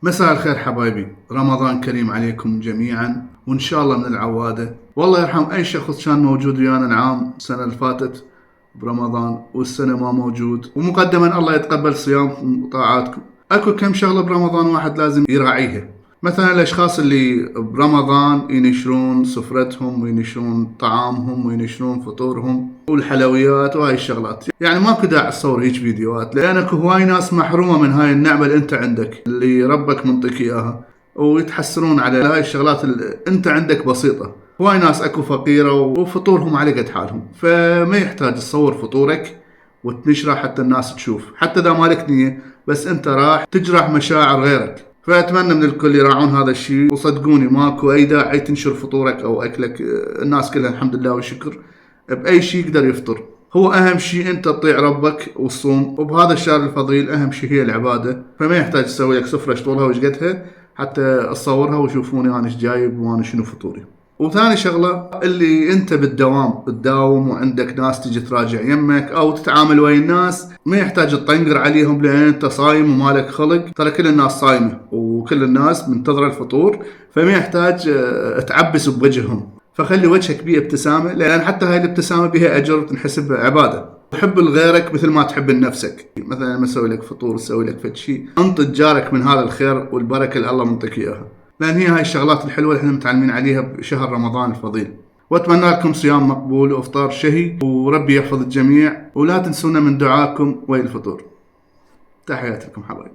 مساء الخير حبايبي، رمضان كريم عليكم جميعا وإن شاء الله من العوادة. والله يرحم أي شخص كان موجود ويانا العام السنة اللي فاتت برمضان والسنة ما موجود، ومقدما الله يتقبل صيامكم وطاعاتكم. أكو كم شغلة برمضان واحد لازم يراعيها. مثلا الأشخاص اللي برمضان ينشرون سفرتهم وينشرون طعامهم وينشرون فطورهم والحلويات وهاي الشغلات، يعني ماكو داعي تصور هيك فيديوهات، لأنك هواي ناس محرومة من هاي النعمة اللي أنت عندك، اللي ربك منطيك إياها، ويتحسرون على هاي الشغلات اللي أنت عندك بسيطة. هواي ناس أكو فقيرة وفطورهم على قد حالهم، فما يحتاج تصور فطورك وتنشره حتى الناس تشوف، حتى إذا مالك نية، بس أنت راح تجرح مشاعر غيرك. فأتمنى من الكل يراعون هذا الشيء، وصدقوني ماكو أي داعي تنشر فطورك أو أكلك. الناس كلها الحمد لله والشكر بأي شيء يقدر يفطر. هو أهم شيء أنت تطيع ربك والصوم، وبهذا الشهر الفضيل أهم شيء هي العبادة، فما يحتاج تسوي لك سفرة طولها وشقتها حتى أصورها ويشوفوني أنا ايش جايب وأنا شنو فطوري. وثاني شغلة، اللي انت بالدوام تداوم وعندك ناس تجي تراجع يمك او تتعامل ويا الناس، ما يحتاج تطنقر عليهم لان انت صايم ومالك خلق. ترى كل الناس صايمة وكل الناس منتظرة الفطور، فما يحتاج تعبس بوجههم. فخلي وجهك بيه ابتسامة، لان حتى هاي الابتسامة بها اجر وتنحسب عبادة. حب لغيرك مثل ما تحب لنفسك. مثلا لما اسوي لك فطور اسوي لك فد شيء، انطي جارك من هذا الخير والبركة اللي الله منطيك اياها، لأن هي هاي الشغلات الحلوة اللي احنا متعلمين عليها بشهر رمضان الفضيل. واتمنى لكم صيام مقبول وافطار شهي، وربي يحفظ الجميع، ولا تنسونا من دعاكم ويا الفطور. تحياتي لكم حبايبي.